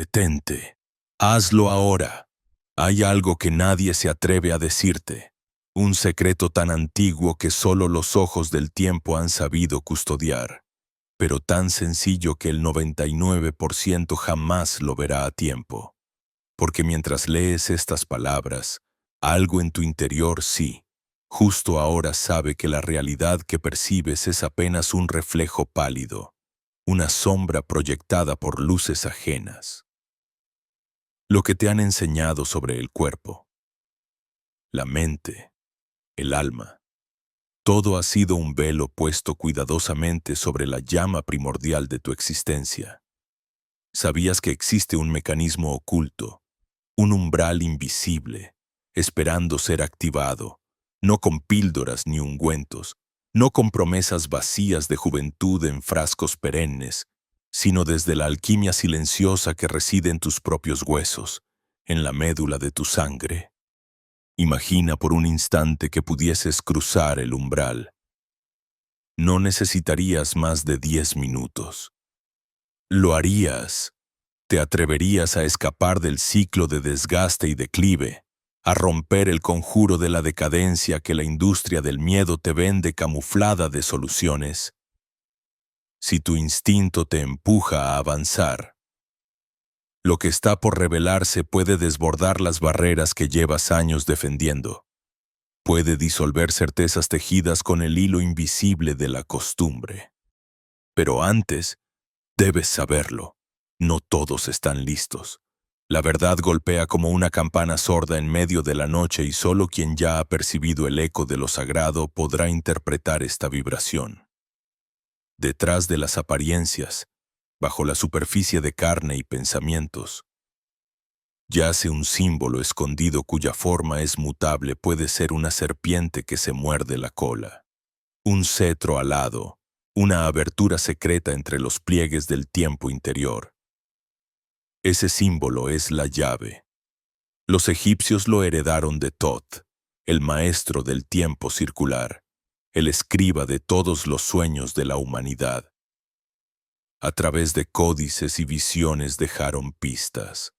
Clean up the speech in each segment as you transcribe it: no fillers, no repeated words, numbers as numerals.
Detente. Hazlo ahora. Hay algo que nadie se atreve a decirte. Un secreto tan antiguo que solo los ojos del tiempo han sabido custodiar, pero tan sencillo que el 99% jamás lo verá a tiempo. Porque mientras lees estas palabras, algo en tu interior sí, justo ahora sabe que la realidad que percibes es apenas un reflejo pálido, una sombra proyectada por luces ajenas. Lo que te han enseñado sobre el cuerpo, la mente, el alma, todo ha sido un velo puesto cuidadosamente sobre la llama primordial de tu existencia. ¿Sabías que existe un mecanismo oculto, un umbral invisible, esperando ser activado, no con píldoras ni ungüentos, no con promesas vacías de juventud en frascos perennes, sino desde la alquimia silenciosa que reside en tus propios huesos, en la médula de tu sangre? Imagina por un instante que pudieses cruzar el umbral. No necesitarías más de 10 minutos. Lo harías. Te atreverías a escapar del ciclo de desgaste y declive, a romper el conjuro de la decadencia que la industria del miedo te vende camuflada de soluciones. Si tu instinto te empuja a avanzar, lo que está por revelarse puede desbordar las barreras que llevas años defendiendo. Puede disolver certezas tejidas con el hilo invisible de la costumbre. Pero antes, debes saberlo. No todos están listos. La verdad golpea como una campana sorda en medio de la noche y solo quien ya ha percibido el eco de lo sagrado podrá interpretar esta vibración. Detrás de las apariencias, bajo la superficie de carne y pensamientos, yace un símbolo escondido cuya forma es mutable. Puede ser una serpiente que se muerde la cola, un cetro alado, una abertura secreta entre los pliegues del tiempo interior. Ese símbolo es la llave. Los egipcios lo heredaron de Thoth, el maestro del tiempo circular, el escriba de todos los sueños de la humanidad. A través de códices y visiones dejaron pistas.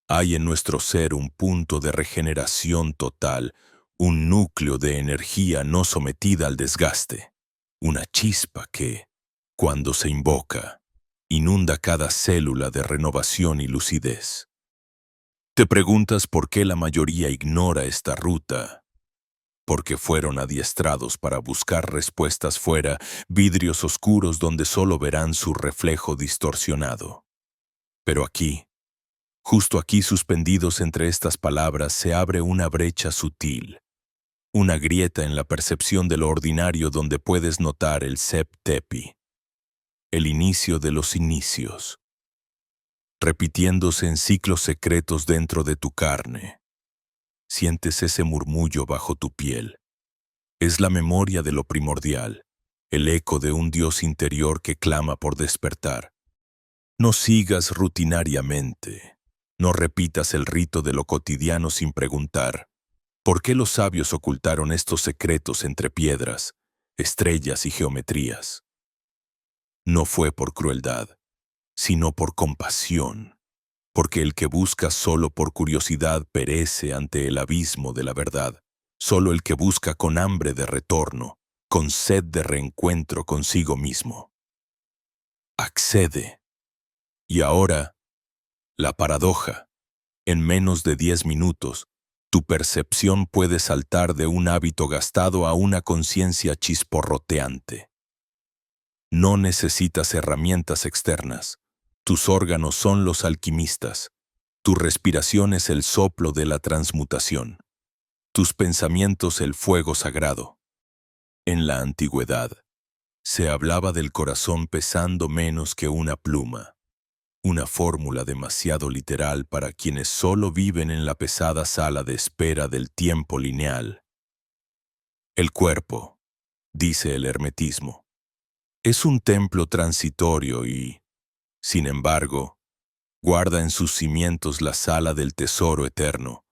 Hay en nuestro ser un punto de regeneración total, un núcleo de energía no sometida al desgaste, una chispa que, cuando se invoca, inunda cada célula de renovación y lucidez. Te preguntas por qué la mayoría ignora esta ruta. Porque fueron adiestrados para buscar respuestas fuera, vidrios oscuros donde solo verán su reflejo distorsionado. Pero aquí, justo aquí suspendidos entre estas palabras, se abre una brecha sutil, una grieta en la percepción de lo ordinario donde puedes notar el Sep Tepi, el inicio de los inicios, repitiéndose en ciclos secretos dentro de tu carne. Sientes ese murmullo bajo tu piel. Es la memoria de lo primordial, el eco de un Dios interior que clama por despertar. No sigas rutinariamente. No repitas el rito de lo cotidiano sin preguntar, ¿por qué los sabios ocultaron estos secretos entre piedras, estrellas y geometrías? No fue por crueldad, sino por compasión, porque el que busca solo por curiosidad perece ante el abismo de la verdad. Solo el que busca con hambre de retorno, con sed de reencuentro consigo mismo, accede. Y ahora, la paradoja. En menos de 10 minutos, tu percepción puede saltar de un hábito gastado a una conciencia chisporroteante. No necesitas herramientas externas. Tus órganos son los alquimistas. Tu respiración es el soplo de la transmutación. Tus pensamientos el fuego sagrado. En la antigüedad, se hablaba del corazón pesando menos que una pluma, una fórmula demasiado literal para quienes solo viven en la pesada sala de espera del tiempo lineal. El cuerpo, dice el hermetismo, es un templo transitorio y, sin embargo, guarda en sus cimientos la sala del tesoro eterno,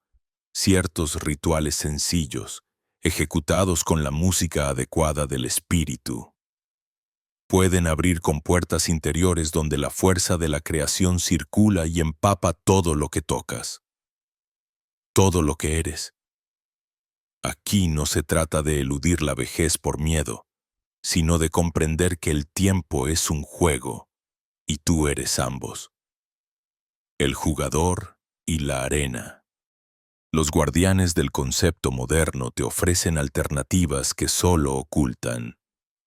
ciertos rituales sencillos, ejecutados con la música adecuada del espíritu. pueden abrir compuertas interiores donde la fuerza de la creación circula y empapa todo lo que tocas, todo lo que eres. Aquí no se trata de eludir la vejez por miedo, sino de comprender que el tiempo es un juego y tú eres ambos, el jugador y la arena. Los guardianes del concepto moderno te ofrecen alternativas que solo ocultan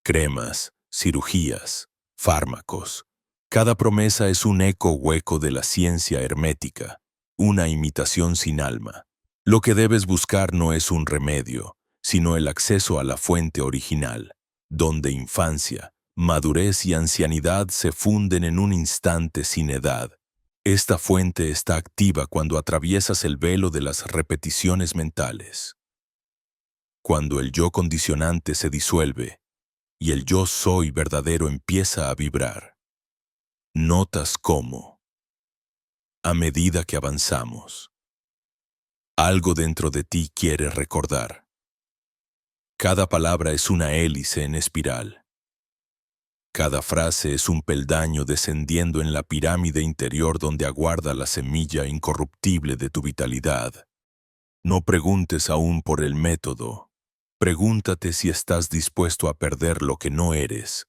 cremas, cirugías, fármacos. Cada promesa es un eco hueco de la ciencia hermética, una imitación sin alma. Lo que debes buscar no es un remedio, sino el acceso a la fuente original, donde infancia, madurez y ancianidad se funden en un instante sin edad. Esta fuente está activa cuando atraviesas el velo de las repeticiones mentales. Cuando el yo condicionante se disuelve y el yo soy verdadero empieza a vibrar. Notas cómo, a medida que avanzamos, algo dentro de ti quiere recordar. Cada palabra es una hélice en espiral. Cada frase es un peldaño descendiendo en la pirámide interior donde aguarda la semilla incorruptible de tu vitalidad. No preguntes aún por el método. Pregúntate si estás dispuesto a perder lo que no eres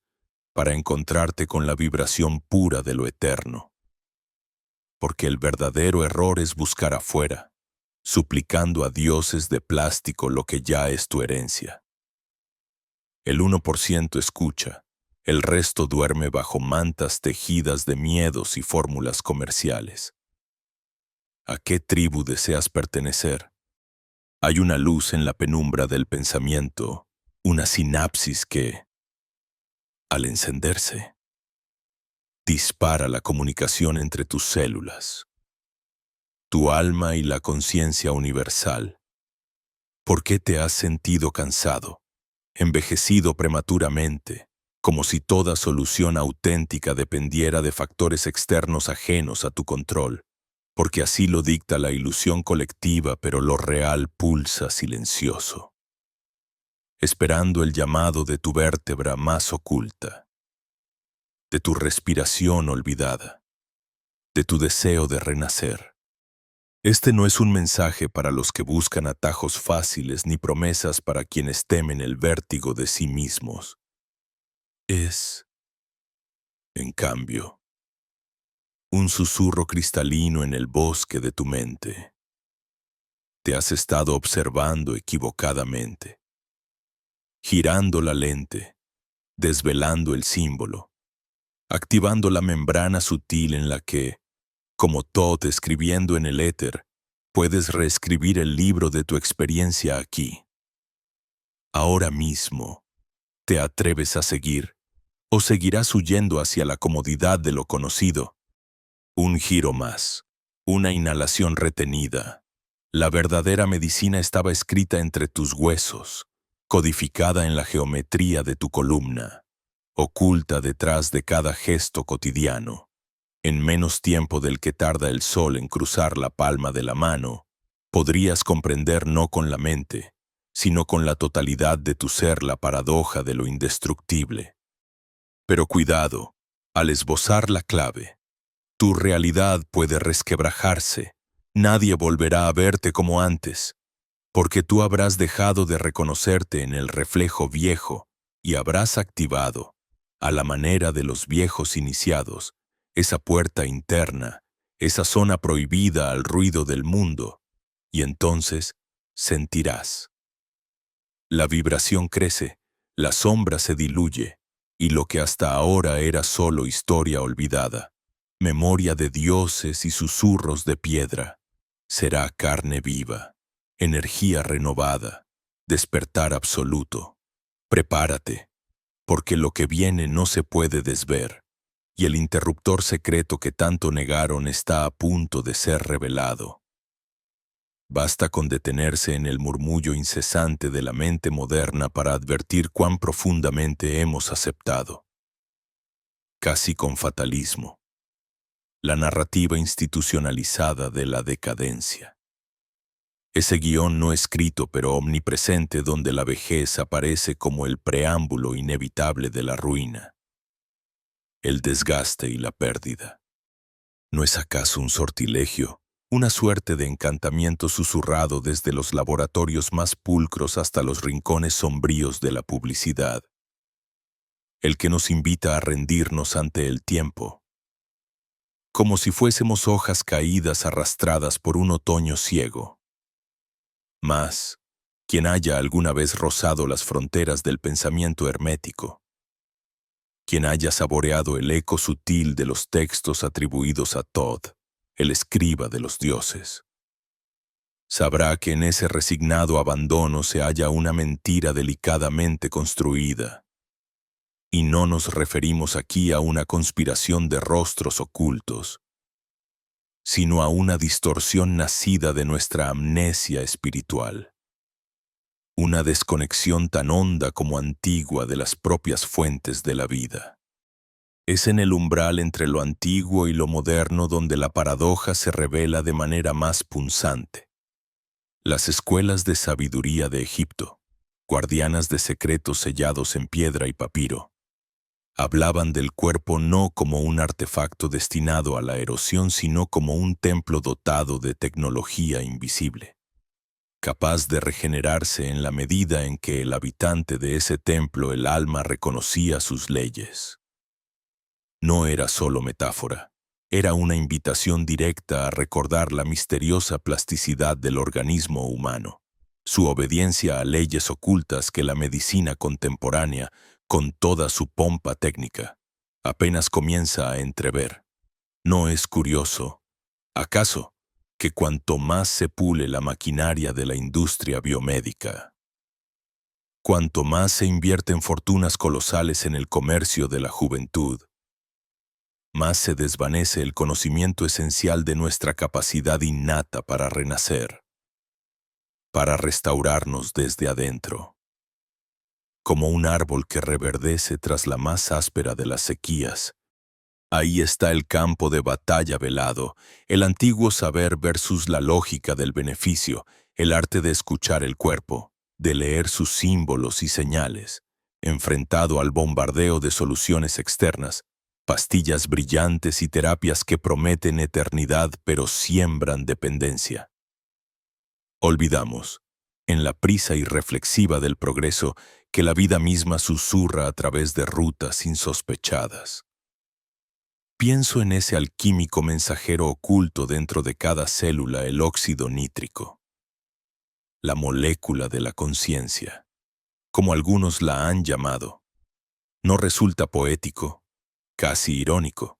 para encontrarte con la vibración pura de lo eterno. Porque el verdadero error es buscar afuera, suplicando a dioses de plástico lo que ya es tu herencia. El 1% escucha. El resto duerme bajo mantas tejidas de miedos y fórmulas comerciales. ¿A qué tribu deseas pertenecer? Hay una luz en la penumbra del pensamiento, una sinapsis que, al encenderse, dispara la comunicación entre tus células, tu alma y la conciencia universal. ¿Por qué te has sentido cansado, envejecido prematuramente? Como si toda solución auténtica dependiera de factores externos ajenos a tu control, porque así lo dicta la ilusión colectiva, pero lo real pulsa silencioso, esperando el llamado de tu vértebra más oculta, de tu respiración olvidada, de tu deseo de renacer. Este no es un mensaje para los que buscan atajos fáciles ni promesas para quienes temen el vértigo de sí mismos. Es, en cambio, un susurro cristalino en el bosque de tu mente. Te has estado observando equivocadamente, girando la lente, desvelando el símbolo, activando la membrana sutil en la que, como Thoth escribiendo en el éter, puedes reescribir el libro de tu experiencia aquí. Ahora mismo, ¿te atreves a seguir o seguirás huyendo hacia la comodidad de lo conocido? Un giro más, una inhalación retenida. La verdadera medicina estaba escrita entre tus huesos, codificada en la geometría de tu columna, oculta detrás de cada gesto cotidiano. En menos tiempo del que tarda el sol en cruzar la palma de la mano, podrías comprender no con la mente, sino con la totalidad de tu ser la paradoja de lo indestructible. Pero cuidado, al esbozar la clave, tu realidad puede resquebrajarse. Nadie volverá a verte como antes, porque tú habrás dejado de reconocerte en el reflejo viejo y habrás activado, a la manera de los viejos iniciados, esa puerta interna, esa zona prohibida al ruido del mundo, y entonces sentirás. La vibración crece, la sombra se diluye, y lo que hasta ahora era solo historia olvidada, memoria de dioses y susurros de piedra, será carne viva, energía renovada, despertar absoluto. Prepárate, porque lo que viene no se puede desver, y el interruptor secreto que tanto negaron está a punto de ser revelado. Basta con detenerse en el murmullo incesante de la mente moderna para advertir cuán profundamente hemos aceptado, casi con fatalismo, la narrativa institucionalizada de la decadencia. Ese guión no escrito pero omnipresente donde la vejez aparece como el preámbulo inevitable de la ruina. el desgaste y la pérdida. ¿No es acaso un sortilegio, una suerte de encantamiento susurrado desde los laboratorios más pulcros hasta los rincones sombríos de la publicidad, el que nos invita a rendirnos ante el tiempo, como si fuésemos hojas caídas arrastradas por un otoño ciego? Mas, quien haya alguna vez rozado las fronteras del pensamiento hermético, quien haya saboreado el eco sutil de los textos atribuidos a Thoth, el escriba de los dioses, sabrá que en ese resignado abandono se halla una mentira delicadamente construida. Y no nos referimos aquí a una conspiración de rostros ocultos, sino a una distorsión nacida de nuestra amnesia espiritual, una desconexión tan honda como antigua de las propias fuentes de la vida. Es en el umbral entre lo antiguo y lo moderno donde la paradoja se revela de manera más punzante. Las escuelas de sabiduría de Egipto, guardianas de secretos sellados en piedra y papiro, hablaban del cuerpo no como un artefacto destinado a la erosión, sino como un templo dotado de tecnología invisible, capaz de regenerarse en la medida en que el habitante de ese templo, el alma, reconocía sus leyes. No era solo metáfora, era una invitación directa a recordar la misteriosa plasticidad del organismo humano, su obediencia a leyes ocultas que la medicina contemporánea, con toda su pompa técnica, apenas comienza a entrever. ¿No es curioso, acaso, que cuanto más se pule la maquinaria de la industria biomédica, cuanto más se invierten fortunas colosales en el comercio de la juventud, más se desvanece el conocimiento esencial de nuestra capacidad innata para renacer, para restaurarnos desde adentro? Como un árbol que reverdece tras la más áspera de las sequías, ahí está el campo de batalla velado, el antiguo saber versus la lógica del beneficio, el arte de escuchar el cuerpo, de leer sus símbolos y señales, enfrentado al bombardeo de soluciones externas, pastillas brillantes y terapias que prometen eternidad pero siembran dependencia. Olvidamos, en la prisa irreflexiva del progreso, que la vida misma susurra a través de rutas insospechadas. Pienso en ese alquímico mensajero oculto dentro de cada célula, el óxido nítrico, la molécula de la conciencia, como algunos la han llamado. ¿No resulta poético, casi irónico,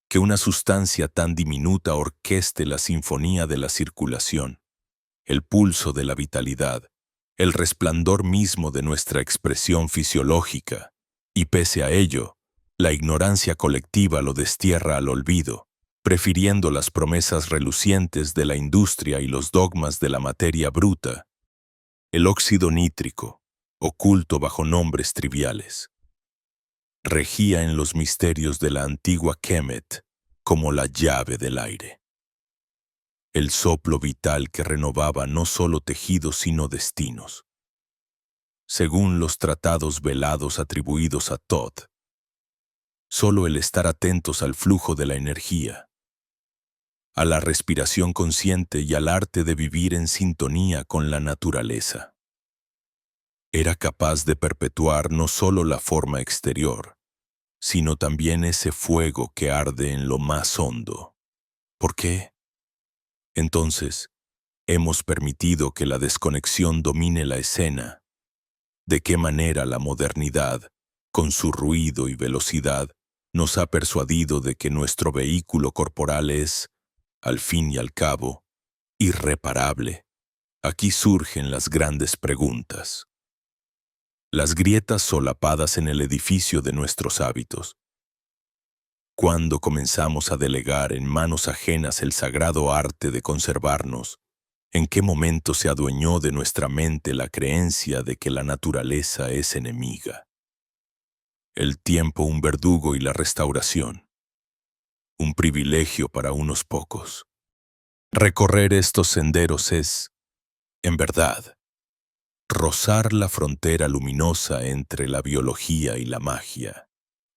que una sustancia tan diminuta orqueste la sinfonía de la circulación, el pulso de la vitalidad, el resplandor mismo de nuestra expresión fisiológica, y pese a ello, la ignorancia colectiva lo destierra al olvido, prefiriendo las promesas relucientes de la industria y los dogmas de la materia bruta? El óxido nítrico, oculto bajo nombres triviales, regía en los misterios de la antigua Kemet como la llave del aire, el soplo vital que renovaba no solo tejidos sino destinos. Según los tratados velados atribuidos a Thoth, solo el estar atentos al flujo de la energía, a la respiración consciente y al arte de vivir en sintonía con la naturaleza, era capaz de perpetuar no solo la forma exterior, sino también ese fuego que arde en lo más hondo. ¿Por qué? Entonces, hemos permitido que la desconexión domine la escena. ¿De qué manera la modernidad, con su ruido y velocidad, nos ha persuadido de que nuestro vehículo corporal es, al fin y al cabo, irreparable? Aquí surgen las grandes preguntas. Las grietas solapadas en el edificio de nuestros hábitos. ¿Cuándo comenzamos a delegar en manos ajenas el sagrado arte de conservarnos? ¿En qué momento se adueñó de nuestra mente la creencia de que la naturaleza es enemiga? El tiempo un verdugo y la restauración un privilegio para unos pocos. Recorrer estos senderos es, en verdad, rozar la frontera luminosa entre la biología y la magia.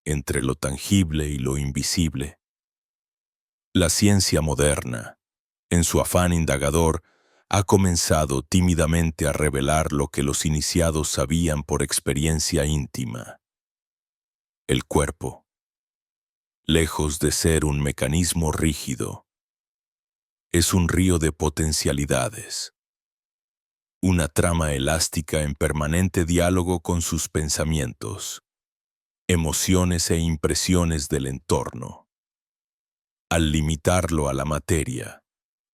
entre lo tangible y lo invisible. La ciencia moderna, en su afán indagador, ha comenzado tímidamente a revelar lo que los iniciados sabían por experiencia íntima. El cuerpo, lejos de ser un mecanismo rígido, es un río de potencialidades, una trama elástica en permanente diálogo con sus pensamientos, emociones e impresiones del entorno. Al limitarlo a la materia,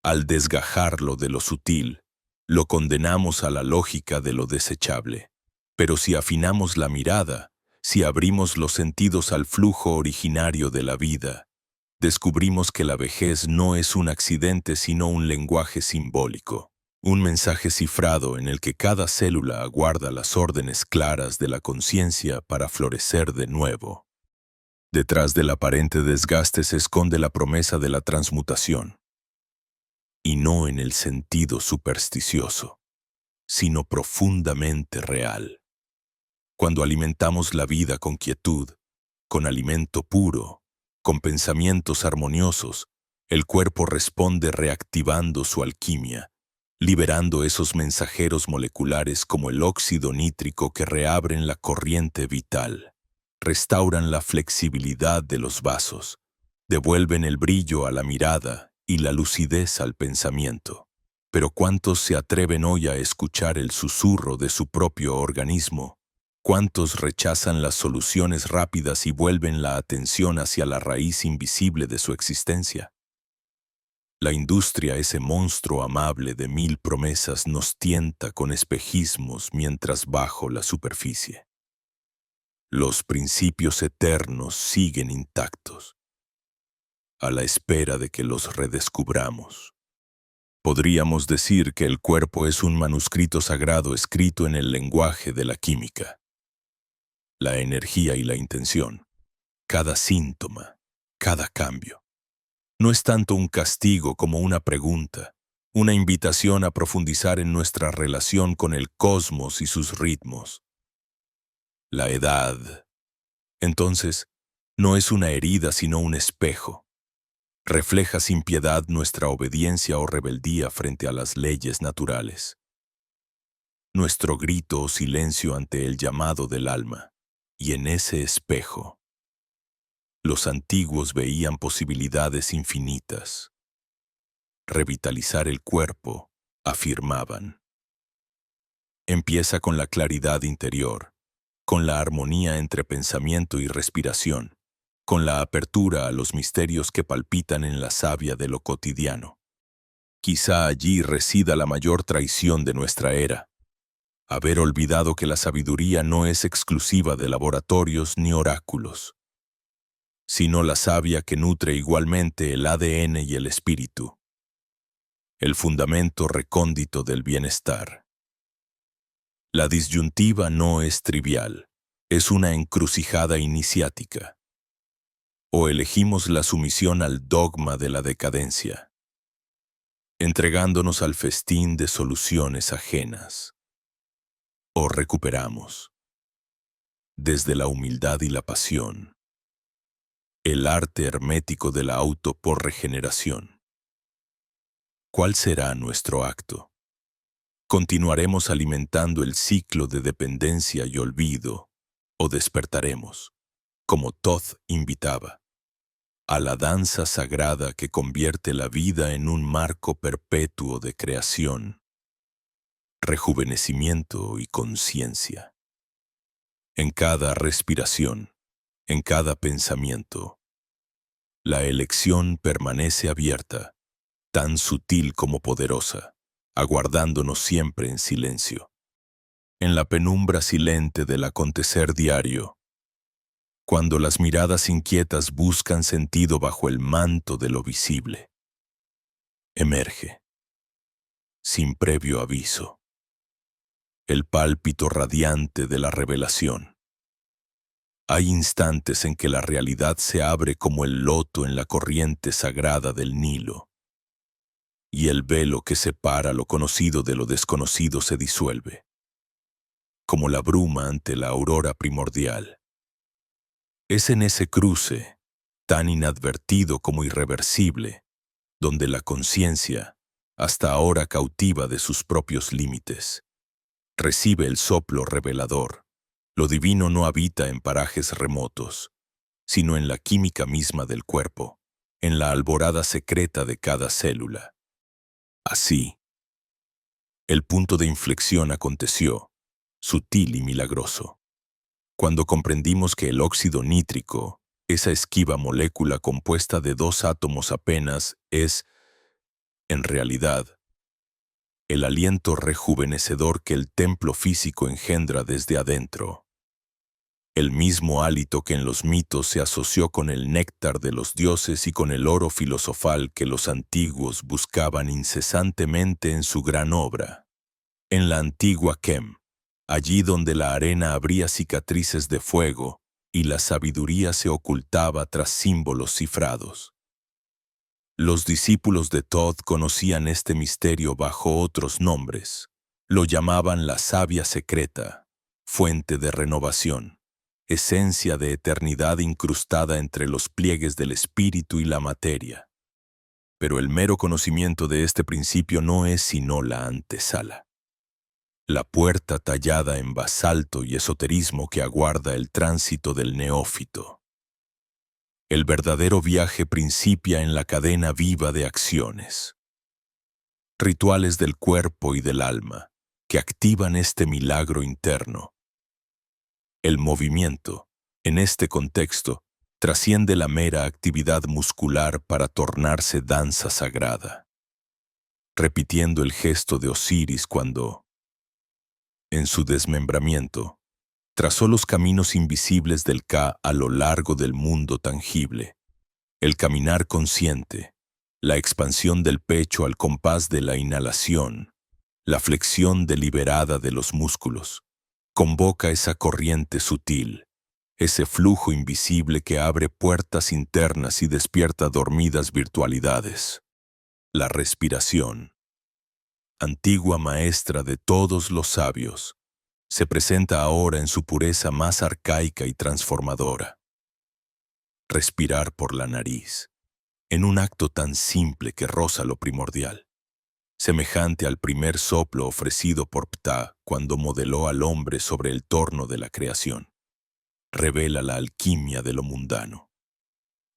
al desgajarlo de lo sutil, lo condenamos a la lógica de lo desechable. Pero si afinamos la mirada, si abrimos los sentidos al flujo originario de la vida, descubrimos que la vejez no es un accidente sino un lenguaje simbólico, un mensaje cifrado en el que cada célula aguarda las órdenes claras de la conciencia para florecer de nuevo. Detrás del aparente desgaste se esconde la promesa de la transmutación, y no en el sentido supersticioso, sino profundamente real. Cuando alimentamos la vida con quietud, con alimento puro, con pensamientos armoniosos, el cuerpo responde reactivando su alquimia, liberando esos mensajeros moleculares como el óxido nítrico que reabren la corriente vital, restauran la flexibilidad de los vasos, devuelven el brillo a la mirada y la lucidez al pensamiento. Pero ¿cuántos se atreven hoy a escuchar el susurro de su propio organismo? ¿Cuántos rechazan las soluciones rápidas y vuelven la atención hacia la raíz invisible de su existencia? La industria, ese monstruo amable de 1000 promesas, nos tienta con espejismos mientras bajo la superficie. Los principios eternos siguen intactos, a la espera de que los redescubramos. Podríamos decir que el cuerpo es un manuscrito sagrado escrito en el lenguaje de la química. La energía y la intención, cada síntoma, cada cambio. No es tanto un castigo como una pregunta, una invitación a profundizar en nuestra relación con el cosmos y sus ritmos. La edad, entonces, no es una herida sino un espejo. Refleja sin piedad nuestra obediencia o rebeldía frente a las leyes naturales. Nuestro grito o silencio ante el llamado del alma. Y en ese espejo, los antiguos veían posibilidades infinitas. Revitalizar el cuerpo, afirmaban. Empieza con la claridad interior, con la armonía entre pensamiento y respiración, con la apertura a los misterios que palpitan en la savia de lo cotidiano. Quizá allí resida la mayor traición de nuestra era, haber olvidado que la sabiduría no es exclusiva de laboratorios ni oráculos, sino la savia que nutre igualmente el ADN y el espíritu, el fundamento recóndito del bienestar. La disyuntiva no es trivial, es una encrucijada iniciática. O elegimos la sumisión al dogma de la decadencia, entregándonos al festín de soluciones ajenas. O recuperamos, desde la humildad y la pasión, el arte hermético de la auto por regeneración. ¿Cuál será nuestro acto? ¿Continuaremos alimentando el ciclo de dependencia y olvido, o despertaremos, como Thoth invitaba, a la danza sagrada que convierte la vida en un marco perpetuo de creación, rejuvenecimiento y conciencia? En cada respiración, en cada pensamiento, la elección permanece abierta, tan sutil como poderosa, aguardándonos siempre en silencio, en la penumbra silente del acontecer diario, cuando las miradas inquietas buscan sentido bajo el manto de lo visible. Emerge, sin previo aviso, el pálpito radiante de la revelación. Hay instantes en que la realidad se abre como el loto en la corriente sagrada del Nilo, y el velo que separa lo conocido de lo desconocido se disuelve, como la bruma ante la aurora primordial. Es en ese cruce, tan inadvertido como irreversible, donde la conciencia, hasta ahora cautiva de sus propios límites, recibe el soplo revelador. Lo divino no habita en parajes remotos, sino en la química misma del cuerpo, en la alborada secreta de cada célula. Así, el punto de inflexión aconteció, sutil y milagroso, cuando comprendimos que el óxido nítrico, esa esquiva molécula compuesta de 2 átomos apenas, es, en realidad, el aliento rejuvenecedor que el templo físico engendra desde adentro. El mismo hálito que en los mitos se asoció con el néctar de los dioses y con el oro filosofal que los antiguos buscaban incesantemente en su gran obra. En la antigua Kem, allí donde la arena abría cicatrices de fuego y la sabiduría se ocultaba tras símbolos cifrados. Los discípulos de Thoth conocían este misterio bajo otros nombres. Lo llamaban la savia secreta, fuente de renovación, esencia de eternidad incrustada entre los pliegues del espíritu y la materia. Pero el mero conocimiento de este principio no es sino la antesala, la puerta tallada en basalto y esoterismo que aguarda el tránsito del neófito. El verdadero viaje principia en la cadena viva de acciones, rituales del cuerpo y del alma, que activan este milagro interno. El movimiento, en este contexto, trasciende la mera actividad muscular para tornarse danza sagrada, repitiendo el gesto de Osiris cuando, en su desmembramiento, trazó los caminos invisibles del Ka a lo largo del mundo tangible. El caminar consciente, la expansión del pecho al compás de la inhalación, la flexión deliberada de los músculos, convoca esa corriente sutil, ese flujo invisible que abre puertas internas y despierta dormidas virtualidades. La respiración, antigua maestra de todos los sabios, se presenta ahora en su pureza más arcaica y transformadora. Respirar por la nariz, en un acto tan simple que roza lo primordial, semejante al primer soplo ofrecido por Ptah cuando modeló al hombre sobre el torno de la creación, revela la alquimia de lo mundano.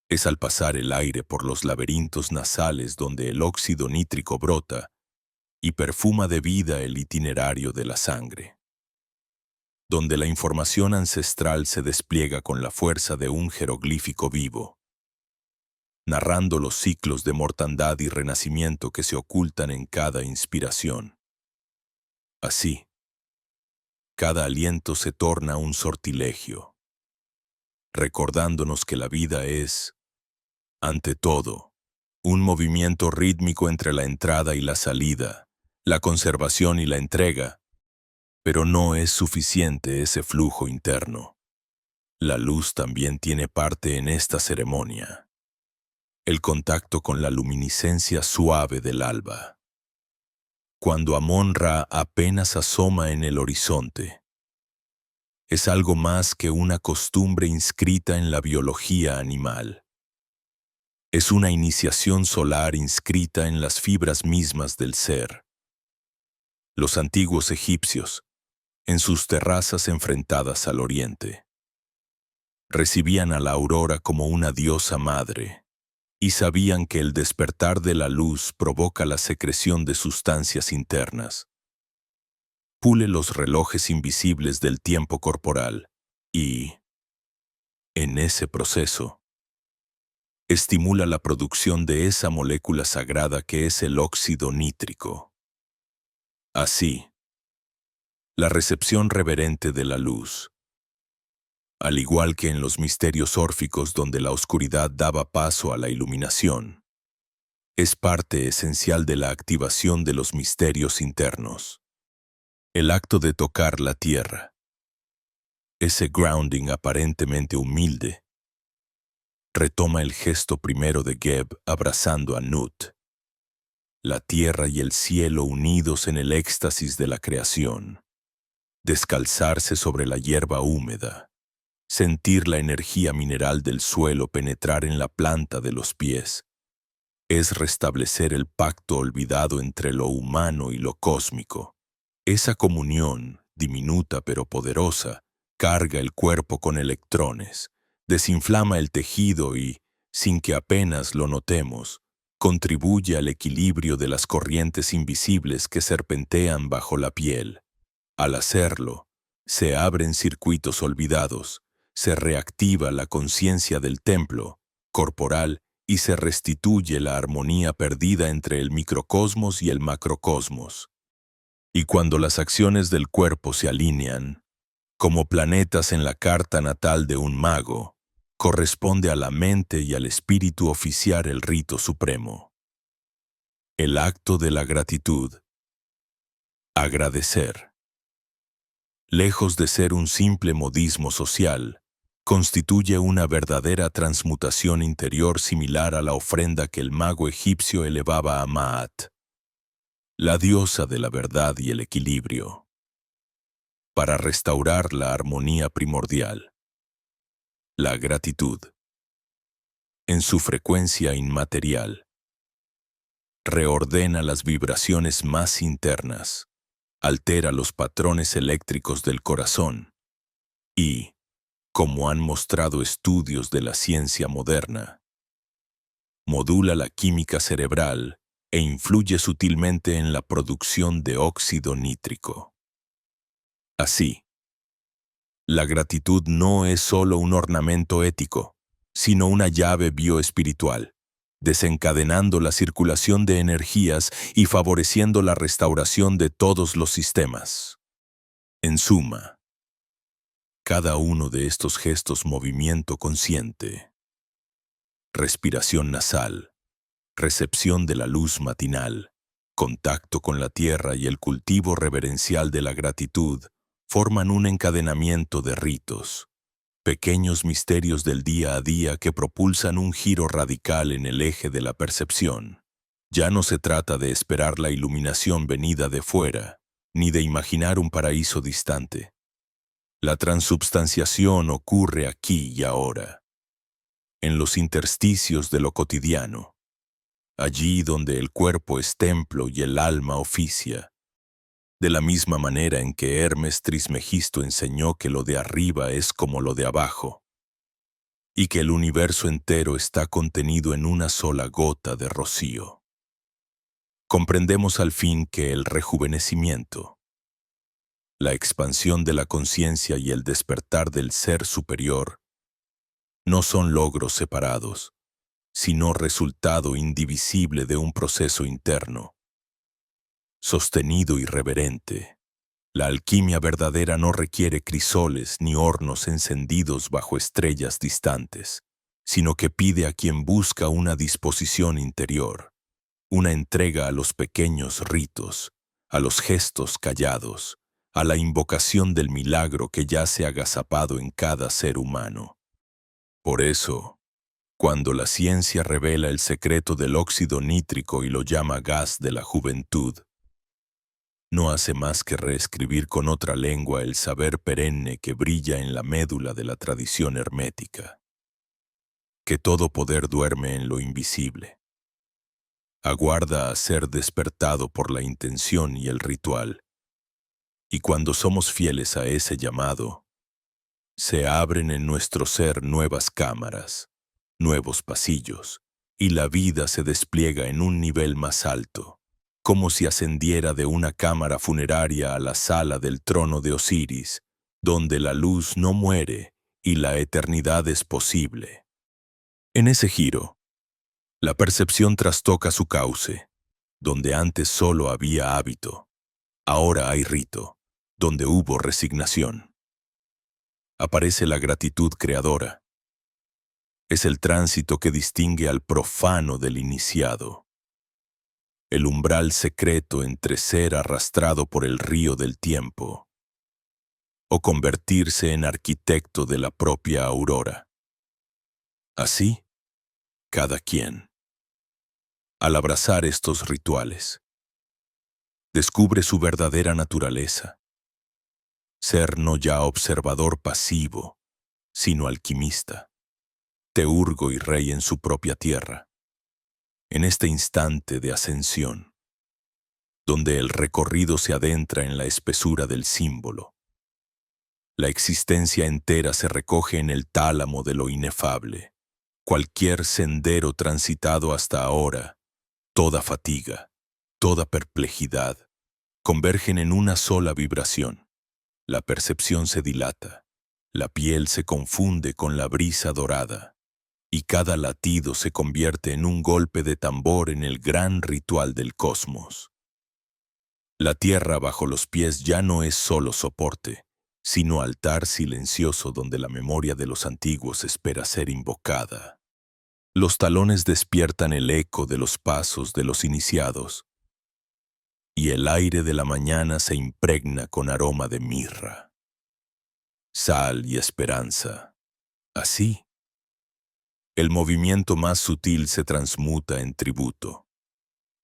Es al pasar el aire por los laberintos nasales donde el óxido nítrico brota y perfuma de vida el itinerario de la sangre, donde la información ancestral se despliega con la fuerza de un jeroglífico vivo, narrando los ciclos de mortandad y renacimiento que se ocultan en cada inspiración. Así, cada aliento se torna un sortilegio, recordándonos que la vida es, ante todo, un movimiento rítmico entre la entrada y la salida, la conservación y la entrega, pero no es suficiente ese flujo interno. La luz también tiene parte en esta ceremonia. El contacto con la luminiscencia suave del alba. Cuando Amon-Ra apenas asoma en el horizonte, es algo más que una costumbre inscrita en la biología animal. Es una iniciación solar inscrita en las fibras mismas del ser. Los antiguos egipcios, en sus terrazas enfrentadas al oriente, recibían a la aurora como una diosa madre y sabían que el despertar de la luz provoca la secreción de sustancias internas, pule los relojes invisibles del tiempo corporal y, en ese proceso, estimula la producción de esa molécula sagrada que es el óxido nítrico. Así, la recepción reverente de la luz, al igual que en los misterios órficos donde la oscuridad daba paso a la iluminación, es parte esencial de la activación de los misterios internos. El acto de tocar la tierra, ese grounding aparentemente humilde, retoma el gesto primero de Geb abrazando a Nut, la tierra y el cielo unidos en el éxtasis de la creación, descalzarse sobre la hierba húmeda, sentir la energía mineral del suelo penetrar en la planta de los pies. Es restablecer el pacto olvidado entre lo humano y lo cósmico. Esa comunión, diminuta pero poderosa, carga el cuerpo con electrones, desinflama el tejido y, sin que apenas lo notemos, contribuye al equilibrio de las corrientes invisibles que serpentean bajo la piel. Al hacerlo, se abren circuitos olvidados, se reactiva la conciencia del templo corporal y se restituye la armonía perdida entre el microcosmos y el macrocosmos. Y cuando las acciones del cuerpo se alinean, como planetas en la carta natal de un mago, corresponde a la mente y al espíritu oficiar el rito supremo. El acto de la gratitud. Agradecer. Lejos de ser un simple modismo social, constituye una verdadera transmutación interior similar a la ofrenda que el mago egipcio elevaba a Maat, la diosa de la verdad y el equilibrio, para restaurar la armonía primordial. La gratitud, en su frecuencia inmaterial, reordena las vibraciones más internas, altera los patrones eléctricos del corazón y, como han mostrado estudios de la ciencia moderna, modula la química cerebral e influye sutilmente en la producción de óxido nítrico. Así, la gratitud no es solo un ornamento ético, sino una llave bioespiritual, desencadenando la circulación de energías y favoreciendo la restauración de todos los sistemas. En suma, cada uno de estos gestos movimiento consciente, respiración nasal, recepción de la luz matinal, contacto con la tierra y el cultivo reverencial de la gratitud forman un encadenamiento de ritos, pequeños misterios del día a día que propulsan un giro radical en el eje de la percepción. Ya no se trata de esperar la iluminación venida de fuera, ni de imaginar un paraíso distante. La transubstanciación ocurre aquí y ahora, en los intersticios de lo cotidiano, allí donde el cuerpo es templo y el alma oficia, de la misma manera en que Hermes Trismegisto enseñó que lo de arriba es como lo de abajo, y que el universo entero está contenido en una sola gota de rocío. Comprendemos al fin que el rejuvenecimiento, la expansión de la conciencia y el despertar del ser superior no son logros separados, sino resultado indivisible de un proceso interno, sostenido y reverente. La alquimia verdadera no requiere crisoles ni hornos encendidos bajo estrellas distantes, sino que pide a quien busca una disposición interior, una entrega a los pequeños ritos, a los gestos callados, a la invocación del milagro que yace agazapado en cada ser humano. Por eso, cuando la ciencia revela el secreto del óxido nítrico y lo llama gas de la juventud, no hace más que reescribir con otra lengua el saber perenne que brilla en la médula de la tradición hermética, que todo poder duerme en lo invisible. Aguarda a ser despertado por la intención y el ritual, y cuando somos fieles a ese llamado, se abren en nuestro ser nuevas cámaras, nuevos pasillos, y la vida se despliega en un nivel más alto, como si ascendiera de una cámara funeraria a la sala del trono de Osiris, donde la luz no muere y la eternidad es posible. En ese giro, la percepción trastoca su cauce. Donde antes solo había hábito, ahora hay rito, donde hubo resignación. Aparece la gratitud creadora. Es el tránsito que distingue al profano del iniciado. El umbral secreto entre ser arrastrado por el río del tiempo o convertirse en arquitecto de la propia aurora. Así, cada quien, al abrazar estos rituales, descubre su verdadera naturaleza. Ser no ya observador pasivo, sino alquimista, teurgo y rey en su propia tierra. En este instante de ascensión, donde el recorrido se adentra en la espesura del símbolo, la existencia entera se recoge en el tálamo de lo inefable. Cualquier sendero transitado hasta ahora, toda fatiga, toda perplejidad, convergen en una sola vibración. La percepción se dilata, la piel se confunde con la brisa dorada, y cada latido se convierte en un golpe de tambor en el gran ritual del cosmos. La tierra bajo los pies ya no es solo soporte, sino altar silencioso donde la memoria de los antiguos espera ser invocada. Los talones despiertan el eco de los pasos de los iniciados, y el aire de la mañana se impregna con aroma de mirra, sal y esperanza. Así, el movimiento más sutil se transmuta en tributo,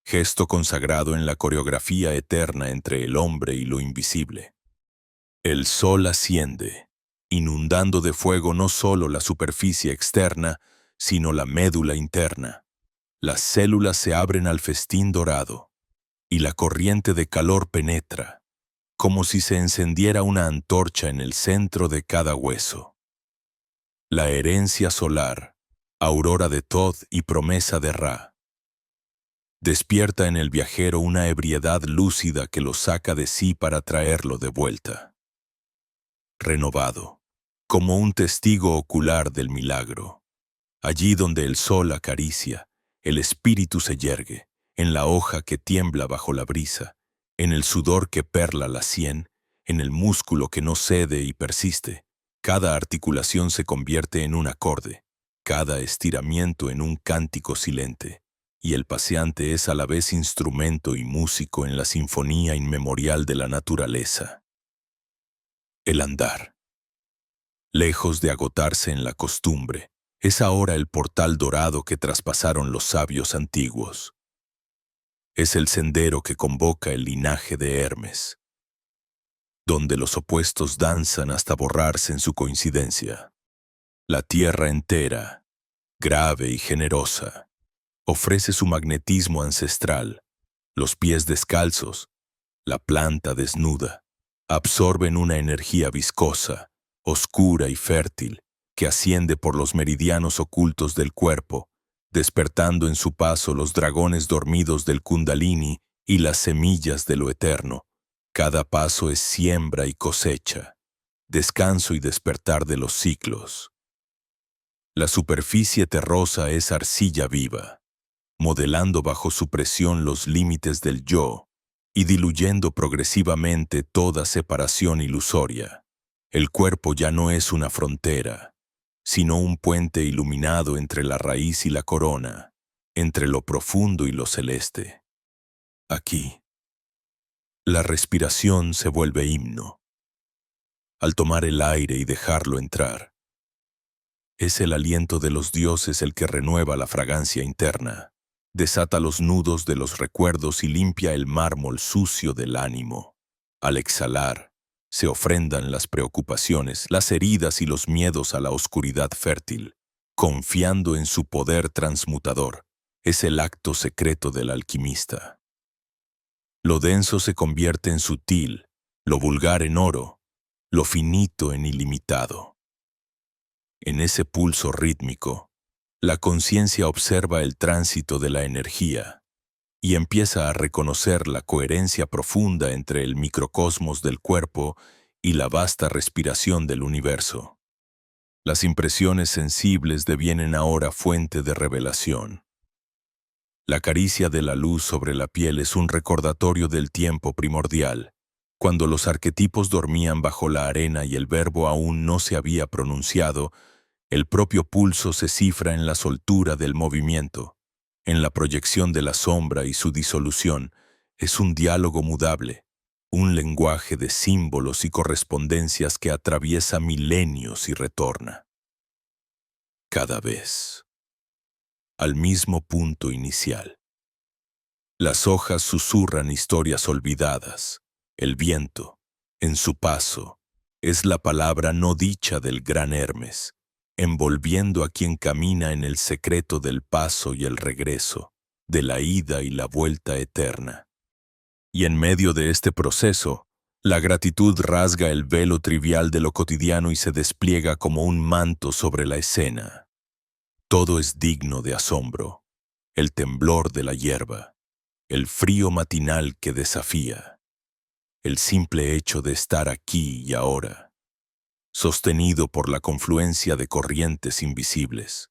gesto consagrado en la coreografía eterna entre el hombre y lo invisible. El sol asciende, inundando de fuego no solo la superficie externa, sino la médula interna. Las células se abren al festín dorado, y la corriente de calor penetra, como si se encendiera una antorcha en el centro de cada hueso. La herencia solar, aurora de Tod y promesa de Ra, despierta en el viajero una ebriedad lúcida que lo saca de sí para traerlo de vuelta. Renovado, como un testigo ocular del milagro. Allí donde el sol acaricia, el espíritu se yergue, en la hoja que tiembla bajo la brisa, en el sudor que perla la sien, en el músculo que no cede y persiste. Cada articulación se convierte en un acorde, cada estiramiento en un cántico silente, y el paseante es a la vez instrumento y músico en la sinfonía inmemorial de la naturaleza. El andar, lejos de agotarse en la costumbre, es ahora el portal dorado que traspasaron los sabios antiguos. Es el sendero que convoca el linaje de Hermes, donde los opuestos danzan hasta borrarse en su coincidencia. La tierra entera, grave y generosa, ofrece su magnetismo ancestral. Los pies descalzos, la planta desnuda, absorben una energía viscosa, oscura y fértil, que asciende por los meridianos ocultos del cuerpo, despertando en su paso los dragones dormidos del Kundalini y las semillas de lo eterno. Cada paso es siembra y cosecha, descanso y despertar de los ciclos. La superficie terrosa es arcilla viva, modelando bajo su presión los límites del yo y diluyendo progresivamente toda separación ilusoria. El cuerpo ya no es una frontera, sino un puente iluminado entre la raíz y la corona, entre lo profundo y lo celeste. Aquí, la respiración se vuelve himno. Al tomar el aire y dejarlo entrar, es el aliento de los dioses el que renueva la fragancia interna, desata los nudos de los recuerdos y limpia el mármol sucio del ánimo. Al exhalar, se ofrendan las preocupaciones, las heridas y los miedos a la oscuridad fértil, confiando en su poder transmutador. Es el acto secreto del alquimista. Lo denso se convierte en sutil, lo vulgar en oro, lo finito en ilimitado. En ese pulso rítmico, la conciencia observa el tránsito de la energía y empieza a reconocer la coherencia profunda entre el microcosmos del cuerpo y la vasta respiración del universo. Las impresiones sensibles devienen ahora fuente de revelación. La caricia de la luz sobre la piel es un recordatorio del tiempo primordial, cuando los arquetipos dormían bajo la arena y el verbo aún no se había pronunciado. El propio pulso se cifra en la soltura del movimiento, en la proyección de la sombra y su disolución. Es un diálogo mudable, un lenguaje de símbolos y correspondencias que atraviesa milenios y retorna. Cada vez, al mismo punto inicial. Las hojas susurran historias olvidadas, el viento, en su paso, Es la palabra no dicha del gran Hermes, envolviendo a quien camina en el secreto del paso y el regreso, de la ida y la vuelta eterna. Y en medio de este proceso, la gratitud rasga el velo trivial de lo cotidiano y se despliega como un manto sobre la escena. Todo es digno de asombro. El temblor de la hierba, el frío matinal que desafía, el simple hecho de estar aquí y ahora, sostenido por la confluencia de corrientes invisibles.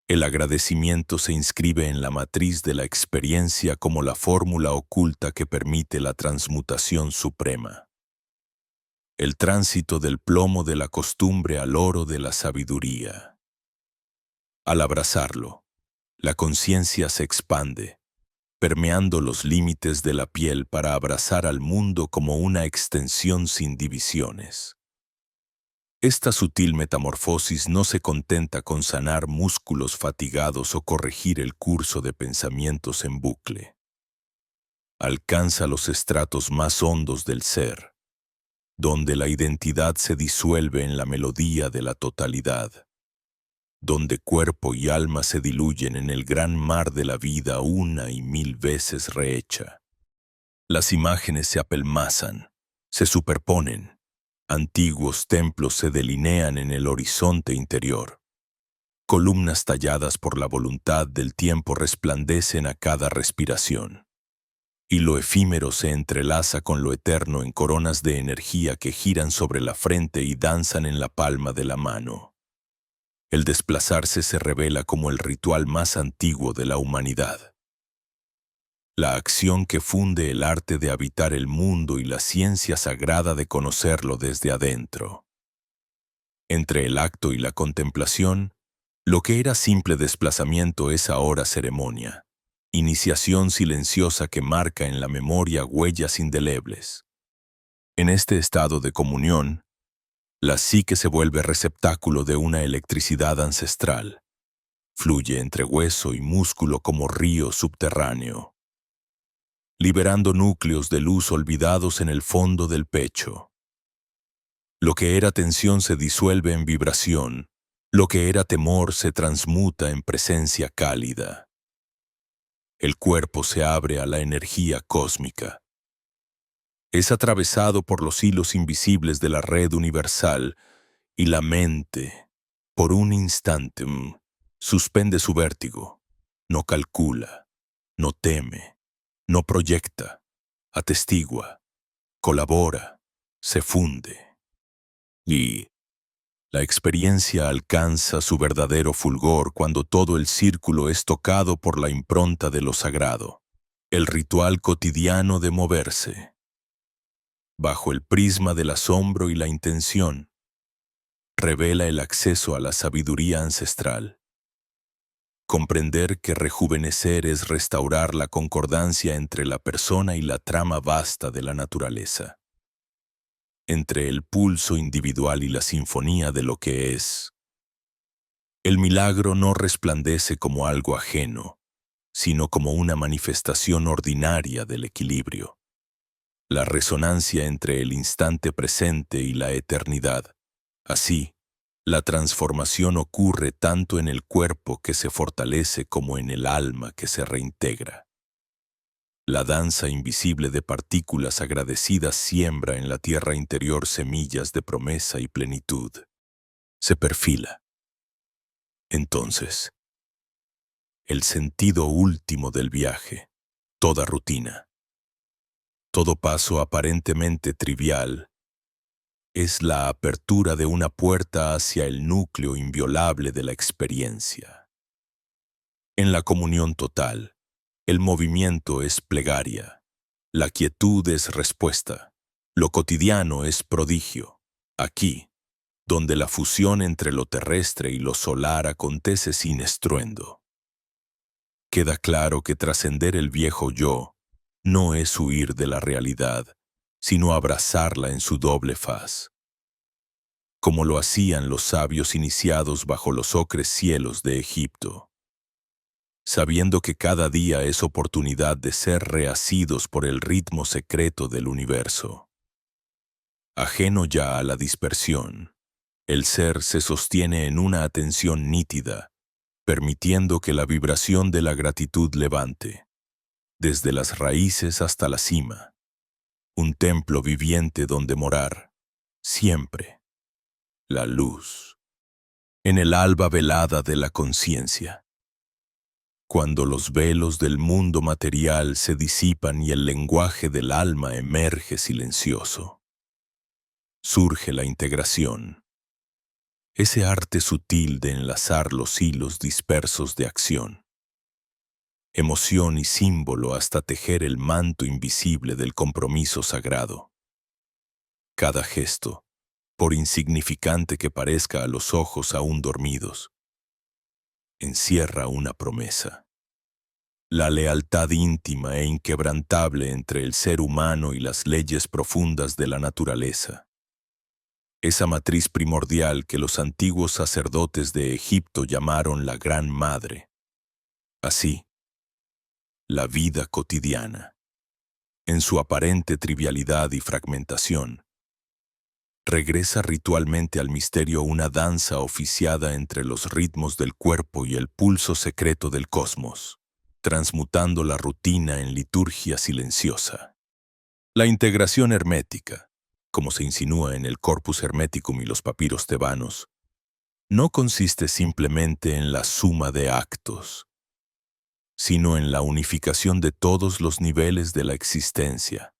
El agradecimiento se inscribe en la matriz de la experiencia como la fórmula oculta que permite la transmutación suprema. El tránsito del plomo de la costumbre al oro de la sabiduría. Al abrazarlo, la conciencia se expande, permeando los límites de la piel para abrazar al mundo como una extensión sin divisiones. Esta sutil metamorfosis no se contenta con sanar músculos fatigados o corregir el curso de pensamientos en bucle. Alcanza los estratos más hondos del ser, donde la identidad se disuelve en la melodía de la totalidad, donde cuerpo y alma se diluyen en el gran mar de la vida una y mil veces rehecha. Las imágenes se apelmazan, se superponen. Antiguos templos se delinean en el horizonte interior. Columnas talladas por la voluntad del tiempo resplandecen a cada respiración. Y lo efímero se entrelaza con lo eterno en coronas de energía que giran sobre la frente y danzan en la palma de la mano. El desplazarse se revela como el ritual más antiguo de la humanidad. La acción que funde el arte de habitar el mundo y la ciencia sagrada de conocerlo desde adentro. Entre el acto y la contemplación, lo que era simple desplazamiento es ahora ceremonia, iniciación silenciosa que marca en la memoria huellas indelebles. En este estado de comunión, la psique se vuelve receptáculo de una electricidad ancestral. Fluye entre hueso y músculo como río subterráneo, liberando núcleos de luz olvidados en el fondo del pecho. Lo que era tensión se disuelve en vibración, lo que era temor se transmuta en presencia cálida. El cuerpo se abre a la energía cósmica. Es atravesado por los hilos invisibles de la red universal y la mente, por un instante, suspende su vértigo, no calcula, no teme. No proyecta, atestigua, colabora, se funde. Y la experiencia alcanza su verdadero fulgor cuando todo el círculo es tocado por la impronta de lo sagrado, el ritual cotidiano de moverse. Bajo el prisma del asombro y la intención, revela el acceso a la sabiduría ancestral. Comprender que rejuvenecer es restaurar la concordancia entre la persona y la trama vasta de la naturaleza, entre el pulso individual y la sinfonía de lo que es. El milagro no resplandece como algo ajeno, sino como una manifestación ordinaria del equilibrio. La resonancia entre el instante presente y la eternidad. Así, la transformación ocurre tanto en el cuerpo que se fortalece como en el alma que se reintegra. La danza invisible de partículas agradecidas siembra en la tierra interior semillas de promesa y plenitud. Se perfila. Entonces, el sentido último del viaje, toda rutina, todo paso aparentemente trivial, es la apertura de una puerta hacia el núcleo inviolable de la experiencia. En la comunión total, el movimiento es plegaria, la quietud es respuesta, lo cotidiano es prodigio. Aquí, donde la fusión entre lo terrestre y lo solar acontece sin estruendo. Queda claro que trascender el viejo yo no es huir de la realidad, sino abrazarla en su doble faz, como lo hacían los sabios iniciados bajo los ocres cielos de Egipto, sabiendo que cada día es oportunidad de ser rehacidos por el ritmo secreto del universo. Ajeno ya a la dispersión, el ser se sostiene en una atención nítida, permitiendo que la vibración de la gratitud levante, desde las raíces hasta la cima, un templo viviente donde morar, siempre, la luz, en el alba velada de la conciencia. Cuando los velos del mundo material se disipan y el lenguaje del alma emerge silencioso, surge la integración, ese arte sutil de enlazar los hilos dispersos de acción, emoción y símbolo hasta tejer el manto invisible del compromiso sagrado. Cada gesto, por insignificante que parezca a los ojos aún dormidos, encierra una promesa. La lealtad íntima e inquebrantable entre el ser humano y las leyes profundas de la naturaleza. Esa matriz primordial que los antiguos sacerdotes de Egipto llamaron la Gran Madre. Así, la vida cotidiana, en su aparente trivialidad y fragmentación, regresa ritualmente al misterio, una danza oficiada entre los ritmos del cuerpo y el pulso secreto del cosmos, transmutando la rutina en liturgia silenciosa. La integración hermética, como se insinúa en el Corpus Hermeticum y los papiros tebanos, no consiste simplemente en la suma de actos, sino en la unificación de todos los niveles de la existencia,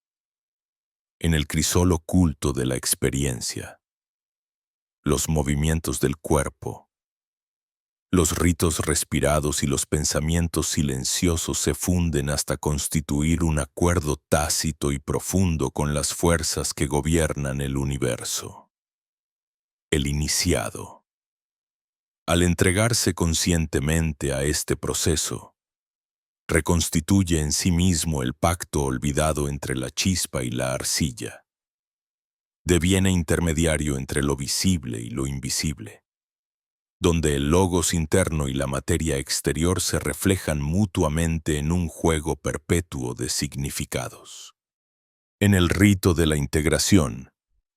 en el crisol oculto de la experiencia, los movimientos del cuerpo, los ritos respirados y los pensamientos silenciosos se funden hasta constituir un acuerdo tácito y profundo con las fuerzas que gobiernan el universo. El iniciado, al entregarse conscientemente a este proceso, reconstituye en sí mismo el pacto olvidado entre la chispa y la arcilla. Deviene intermediario entre lo visible y lo invisible, donde el logos interno y la materia exterior se reflejan mutuamente en un juego perpetuo de significados. En el rito de la integración,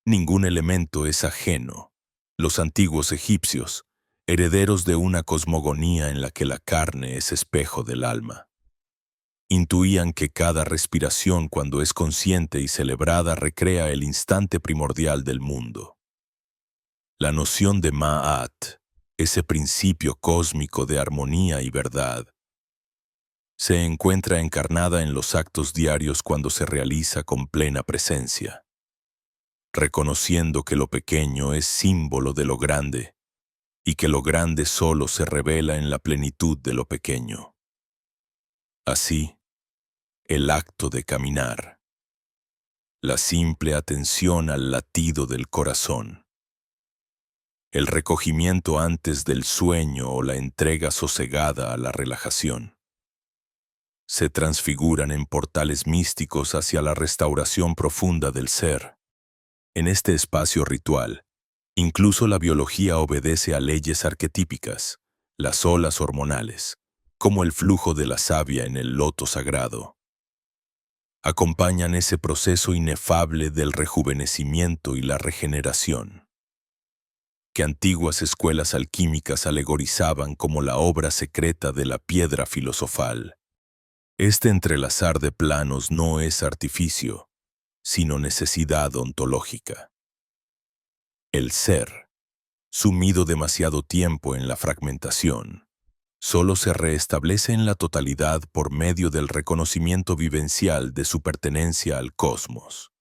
ningún elemento es ajeno. Los antiguos egipcios, herederos de una cosmogonía en la que la carne es espejo del alma, intuían que cada respiración, cuando es consciente y celebrada, recrea el instante primordial del mundo. La noción de Ma'at, ese principio cósmico de armonía y verdad, se encuentra encarnada en los actos diarios cuando se realiza con plena presencia, reconociendo que lo pequeño es símbolo de lo grande y que lo grande solo se revela en la plenitud de lo pequeño. Así, el acto de caminar, la simple atención al latido del corazón, el recogimiento antes del sueño o la entrega sosegada a la relajación, se transfiguran en portales místicos hacia la restauración profunda del ser. En este espacio ritual, incluso la biología obedece a leyes arquetípicas, las olas hormonales, como el flujo de la savia en el loto sagrado, acompañan ese proceso inefable del rejuvenecimiento y la regeneración, que antiguas escuelas alquímicas alegorizaban como la obra secreta de la piedra filosofal. Este entrelazar de planos no es artificio, sino necesidad ontológica. El ser, sumido demasiado tiempo en la fragmentación, solo se restablece en la totalidad por medio del reconocimiento vivencial de su pertenencia al cosmos.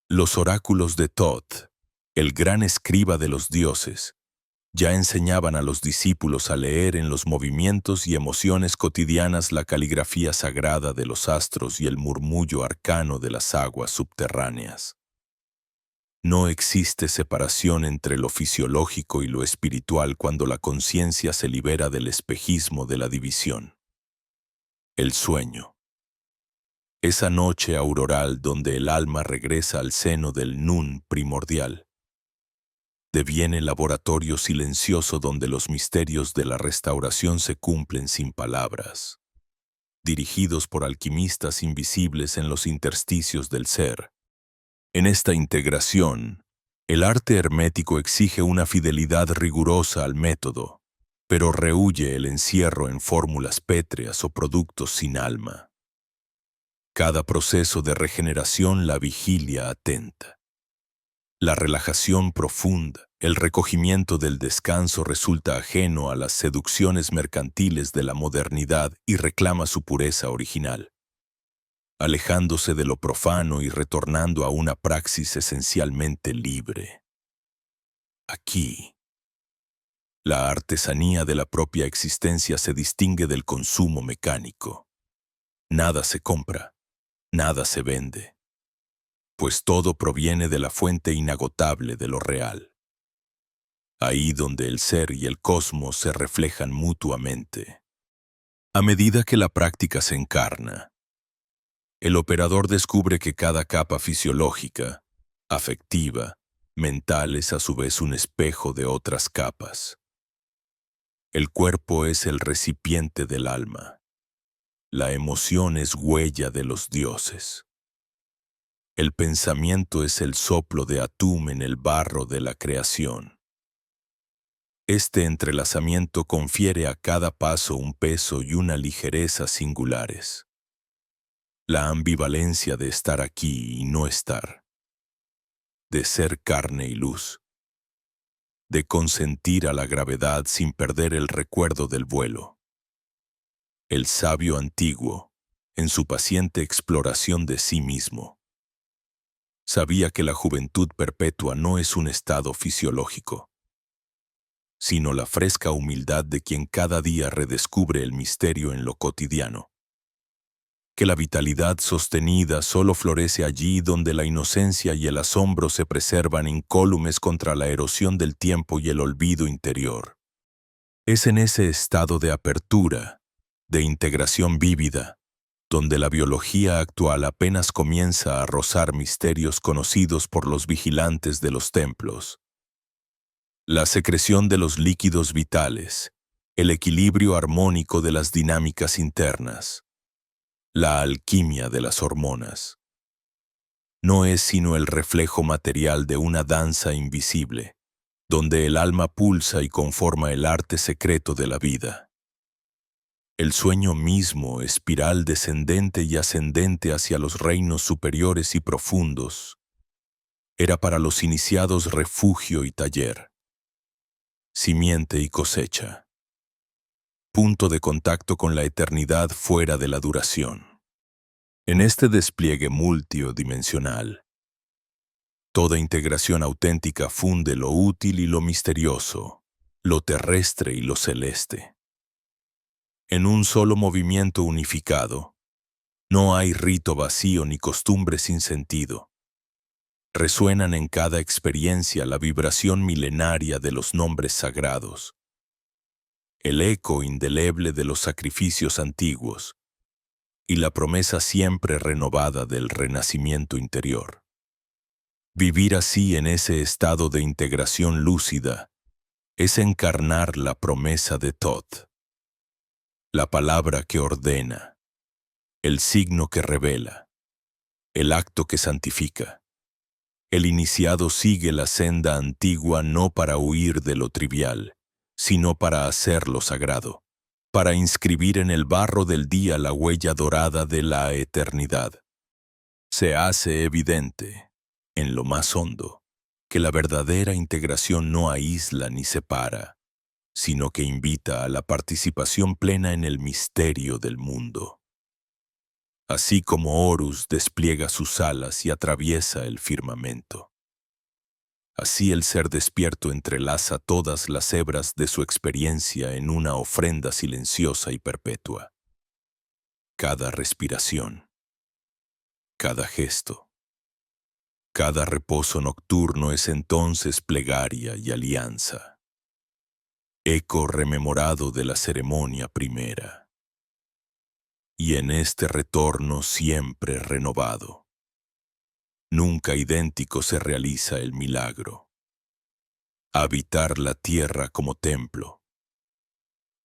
Los oráculos de Thoth, el gran escriba de los dioses, ya enseñaban a los discípulos a leer en los movimientos y emociones cotidianas la caligrafía sagrada de los astros y el murmullo arcano de las aguas subterráneas. No existe separación entre lo fisiológico y lo espiritual cuando la conciencia se libera del espejismo de la división. El sueño. Esa noche auroral donde el alma regresa al seno del Nun primordial, deviene laboratorio silencioso donde los misterios de la restauración se cumplen sin palabras, dirigidos por alquimistas invisibles en los intersticios del ser. En esta integración, el arte hermético exige una fidelidad rigurosa al método, pero rehúye el encierro en fórmulas pétreas o productos sin alma. Cada proceso de regeneración la vigilia atenta. La relajación profunda, el recogimiento del descanso resulta ajeno a las seducciones mercantiles de la modernidad y reclama su pureza original, alejándose de lo profano y retornando a una praxis esencialmente libre. Aquí, la artesanía de la propia existencia se distingue del consumo mecánico. Nada se compra, nada se vende, pues todo proviene de la fuente inagotable de lo real. Ahí donde el ser y el cosmos se reflejan mutuamente. A medida que la práctica se encarna, el operador descubre que cada capa fisiológica, afectiva, mental es a su vez un espejo de otras capas. El cuerpo es el recipiente del alma. La emoción es huella de los dioses. El pensamiento es el soplo de Atum en el barro de la creación. Este entrelazamiento confiere a cada paso un peso y una ligereza singulares. La ambivalencia de estar aquí y no estar, de ser carne y luz, de consentir a la gravedad sin perder el recuerdo del vuelo. El sabio antiguo, en su paciente exploración de sí mismo, sabía que la juventud perpetua no es un estado fisiológico, sino la fresca humildad de quien cada día redescubre el misterio en lo cotidiano. Que la vitalidad sostenida solo florece allí donde la inocencia y el asombro se preservan incólumes contra la erosión del tiempo y el olvido interior. Es en ese estado de apertura, de integración vívida, donde la biología actual apenas comienza a rozar misterios conocidos por los vigilantes de los templos. La secreción de los líquidos vitales, el equilibrio armónico de las dinámicas internas, la alquimia de las hormonas. No es sino el reflejo material de una danza invisible, donde el alma pulsa y conforma el arte secreto de la vida. El sueño mismo, espiral descendente y ascendente hacia los reinos superiores y profundos, era para los iniciados refugio y taller, simiente y cosecha, punto de contacto con la eternidad fuera de la duración. En este despliegue multidimensional, toda integración auténtica funde lo útil y lo misterioso, lo terrestre y lo celeste. En un solo movimiento unificado, no hay rito vacío ni costumbre sin sentido. Resuenan en cada experiencia la vibración milenaria de los nombres sagrados, el eco indeleble de los sacrificios antiguos y la promesa siempre renovada del renacimiento interior. Vivir así en ese estado de integración lúcida es encarnar la promesa de Thoth, la palabra que ordena, el signo que revela, el acto que santifica. El iniciado sigue la senda antigua no para huir de lo trivial, sino para hacerlo sagrado, para inscribir en el barro del día la huella dorada de la eternidad. Se hace evidente, en lo más hondo, que la verdadera integración no aísla ni separa, sino que invita a la participación plena en el misterio del mundo. Así como Horus despliega sus alas y atraviesa el firmamento. Así el ser despierto entrelaza todas las hebras de su experiencia en una ofrenda silenciosa y perpetua. Cada respiración, cada gesto, cada reposo nocturno es entonces plegaria y alianza, eco rememorado de la ceremonia primera. Y en este retorno siempre renovado, nunca idéntico se realiza el milagro. Habitar la tierra como templo,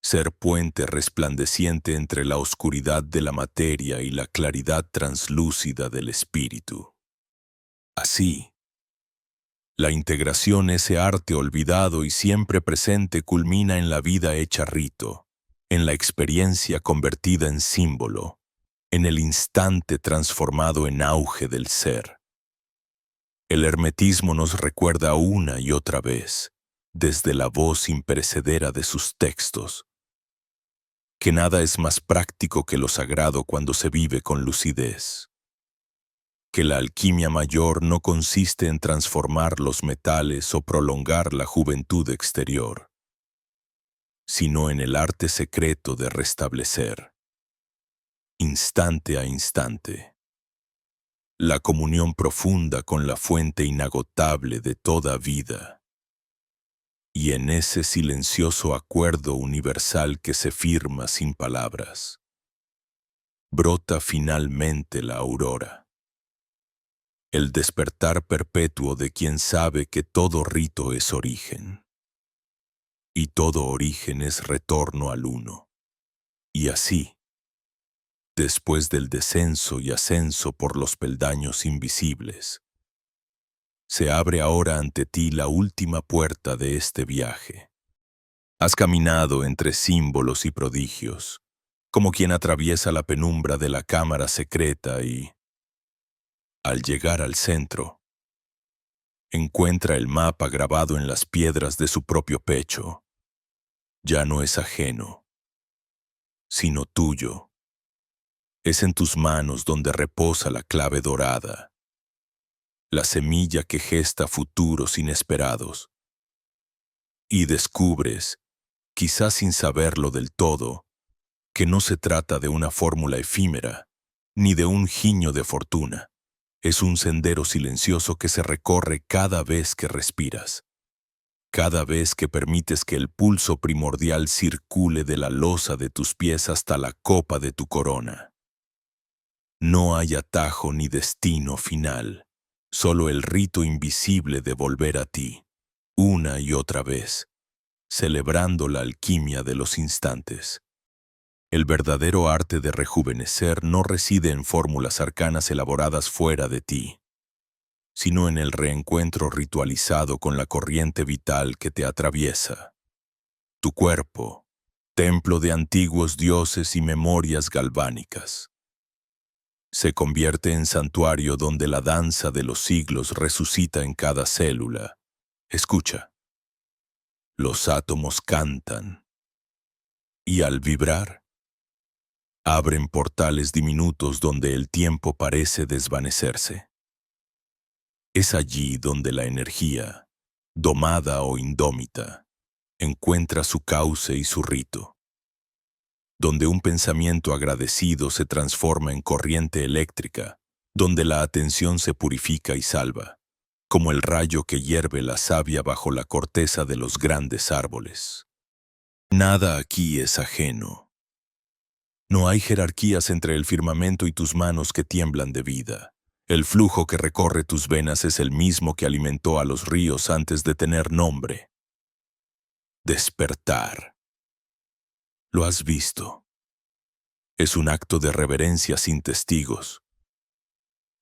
ser puente resplandeciente entre la oscuridad de la materia y la claridad translúcida del espíritu. Así, la integración, ese arte olvidado y siempre presente, culmina en la vida hecha rito, en la experiencia convertida en símbolo, en el instante transformado en auge del ser. El hermetismo nos recuerda una y otra vez, desde la voz imperecedera de sus textos, que nada es más práctico que lo sagrado cuando se vive con lucidez, que la alquimia mayor no consiste en transformar los metales o prolongar la juventud exterior, sino en el arte secreto de restablecer, instante a instante, la comunión profunda con la fuente inagotable de toda vida. Y en ese silencioso acuerdo universal que se firma sin palabras, brota finalmente la aurora, el despertar perpetuo de quien sabe que todo rito es origen, y todo origen es retorno al uno. Y así, después del descenso y ascenso por los peldaños invisibles, se abre ahora ante ti la última puerta de este viaje. Has caminado entre símbolos y prodigios, como quien atraviesa la penumbra de la cámara secreta y, al llegar al centro, encuentra el mapa grabado en las piedras de su propio pecho. Ya no es ajeno, sino tuyo. Es en tus manos donde reposa la clave dorada, la semilla que gesta futuros inesperados. Y descubres, quizás sin saberlo del todo, que no se trata de una fórmula efímera, ni de un guiño de fortuna. Es un sendero silencioso que se recorre cada vez que respiras, cada vez que permites que el pulso primordial circule de la losa de tus pies hasta la copa de tu corona. No hay atajo ni destino final, solo el rito invisible de volver a ti, una y otra vez, celebrando la alquimia de los instantes. El verdadero arte de rejuvenecer no reside en fórmulas arcanas elaboradas fuera de ti, sino en el reencuentro ritualizado con la corriente vital que te atraviesa. Tu cuerpo, templo de antiguos dioses y memorias galvánicas, se convierte en santuario donde la danza de los siglos resucita en cada célula. Escucha, los átomos cantan, y al vibrar, abren portales diminutos donde el tiempo parece desvanecerse. Es allí donde la energía, domada o indómita, encuentra su cauce y su rito, donde un pensamiento agradecido se transforma en corriente eléctrica, donde la atención se purifica y salva, como el rayo que hierve la savia bajo la corteza de los grandes árboles. Nada aquí es ajeno. No hay jerarquías entre el firmamento y tus manos que tiemblan de vida. El flujo que recorre tus venas es el mismo que alimentó a los ríos antes de tener nombre. Despertar. Lo has visto. Es un acto de reverencia sin testigos.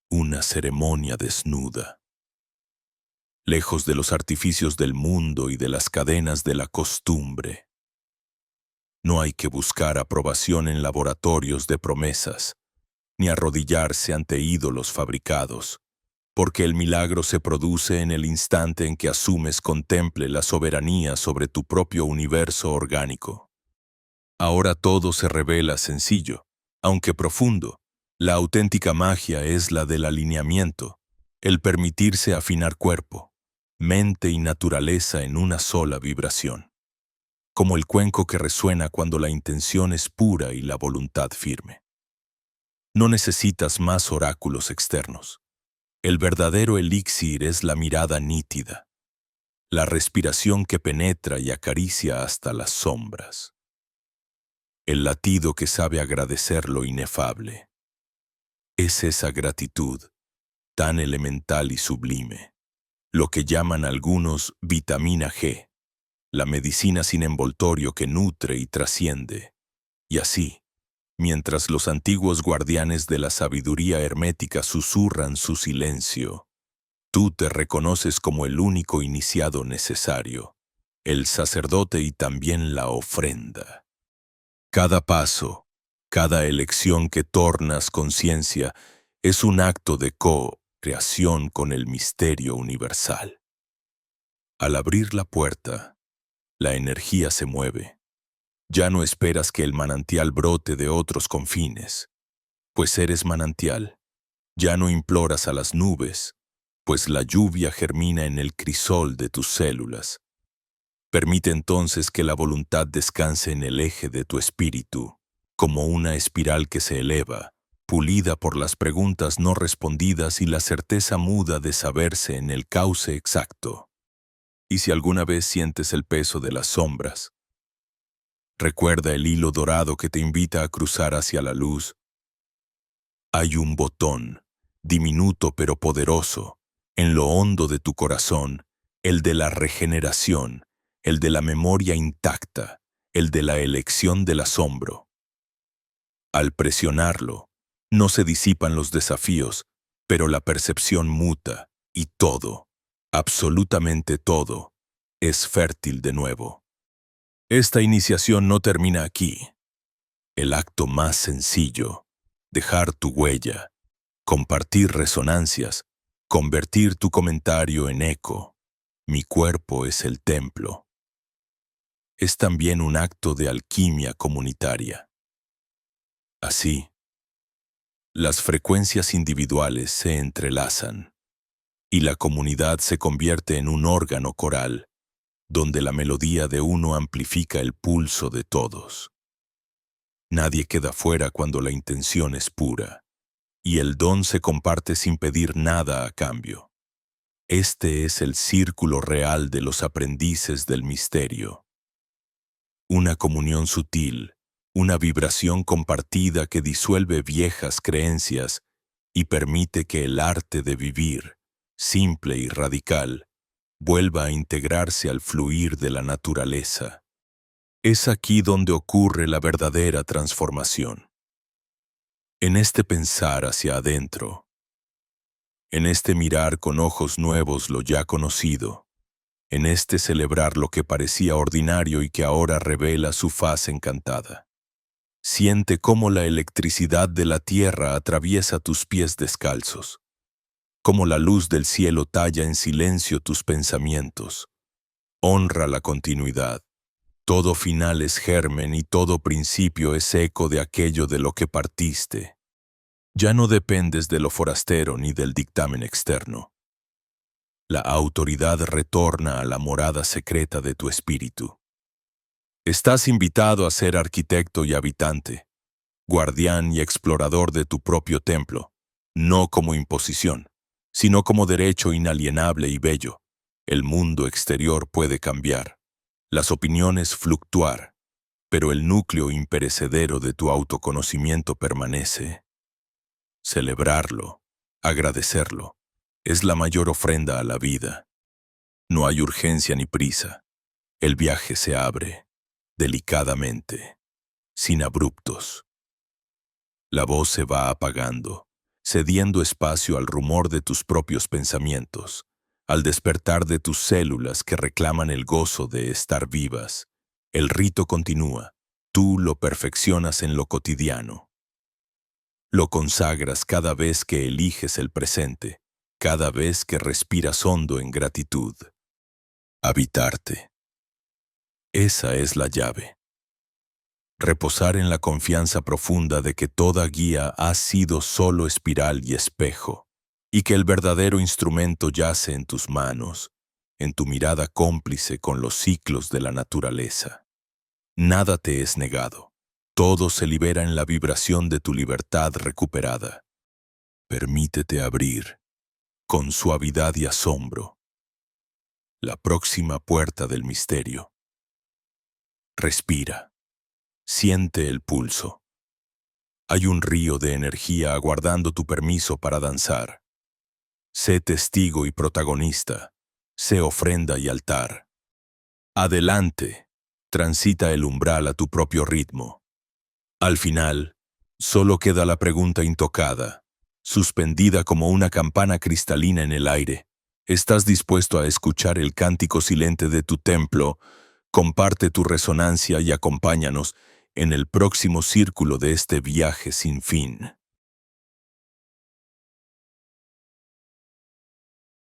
Una ceremonia desnuda. Lejos de los artificios del mundo y de las cadenas de la costumbre. No hay que buscar aprobación en laboratorios de promesas, ni arrodillarse ante ídolos fabricados, porque el milagro se produce en el instante en que asumes contemple la soberanía sobre tu propio universo orgánico. Ahora todo se revela sencillo, aunque profundo. La auténtica magia es la del alineamiento, el permitirse afinar cuerpo, mente y naturaleza en una sola vibración, como el cuenco que resuena cuando la intención es pura y la voluntad firme. No necesitas más oráculos externos. El verdadero elixir es la mirada nítida, la respiración que penetra y acaricia hasta las sombras, el latido que sabe agradecer lo inefable. Es esa gratitud, tan elemental y sublime, lo que llaman algunos vitamina G, la medicina sin envoltorio que nutre y trasciende. Y así, mientras los antiguos guardianes de la sabiduría hermética susurran su silencio, Tú te reconoces como el único iniciado necesario, el sacerdote y también la ofrenda. Cada paso, cada elección que tornas conciencia es un acto de co-creación con el misterio universal. Al abrir la puerta, la energía se mueve. Ya no esperas que el manantial brote de otros confines, pues eres manantial. Ya no imploras a las nubes, pues la lluvia germina en el crisol de tus células. Permite entonces que la voluntad descanse en el eje de tu espíritu, como una espiral que se eleva, pulida por las preguntas no respondidas y la certeza muda de saberse en el cauce exacto. Y si alguna vez sientes el peso de las sombras, recuerda el hilo dorado que te invita a cruzar hacia la luz. Hay un botón, diminuto pero poderoso, en lo hondo de tu corazón, el de la regeneración, el de la memoria intacta, el de la elección del asombro. Al presionarlo, no se disipan los desafíos, pero la percepción muta y todo, absolutamente todo, es fértil de nuevo. Esta iniciación no termina aquí. El acto más sencillo, dejar tu huella, compartir resonancias, convertir tu comentario en eco. Mi cuerpo es el templo. Es también un acto de alquimia comunitaria. Así, las frecuencias individuales se entrelazan y la comunidad se convierte en un órgano coral, donde la melodía de uno amplifica el pulso de todos. Nadie queda fuera cuando la intención es pura, y el don se comparte sin pedir nada a cambio. Este es el círculo real de los aprendices del misterio. Una comunión sutil, una vibración compartida que disuelve viejas creencias y permite que el arte de vivir, simple y radical, vuelva a integrarse al fluir de la naturaleza. Es aquí donde ocurre la verdadera transformación. En este pensar hacia adentro, en este mirar con ojos nuevos lo ya conocido, en este celebrar lo que parecía ordinario y que ahora revela su faz encantada. Siente cómo la electricidad de la tierra atraviesa tus pies descalzos, cómo la luz del cielo talla en silencio tus pensamientos. Honra la continuidad. Todo final es germen y todo principio es eco de aquello de lo que partiste. Ya no dependes de lo forastero ni del dictamen externo. La autoridad retorna a la morada secreta de tu espíritu. Estás invitado a ser arquitecto y habitante, guardián y explorador de tu propio templo, no como imposición, sino como derecho inalienable y bello. El mundo exterior puede cambiar, las opiniones fluctuar, pero el núcleo imperecedero de tu autoconocimiento permanece. Celebrarlo, agradecerlo, es la mayor ofrenda a la vida. No hay urgencia ni prisa. El viaje se abre, delicadamente, sin abruptos. La voz se va apagando, cediendo espacio al rumor de tus propios pensamientos, al despertar de tus células que reclaman el gozo de estar vivas. El rito continúa, tú lo perfeccionas en lo cotidiano. Lo consagras cada vez que eliges el presente, cada vez que respiras hondo en gratitud. Habitarte. Esa es la llave. Reposar en la confianza profunda de que toda guía ha sido solo espiral y espejo, y que el verdadero instrumento yace en tus manos, en tu mirada cómplice con los ciclos de la naturaleza. Nada te es negado. Todo se libera en la vibración de tu libertad recuperada. Permítete abrir, con suavidad y asombro, la próxima puerta del misterio. Respira. Siente el pulso. Hay un río de energía aguardando tu permiso para danzar. Sé testigo y protagonista. Sé ofrenda y altar. Adelante. Transita el umbral a tu propio ritmo. Al final, solo queda la pregunta intocada, suspendida como una campana cristalina en el aire. ¿Estás dispuesto a escuchar el cántico silente de tu templo? Comparte tu resonancia y acompáñanos en el próximo círculo de este viaje sin fin.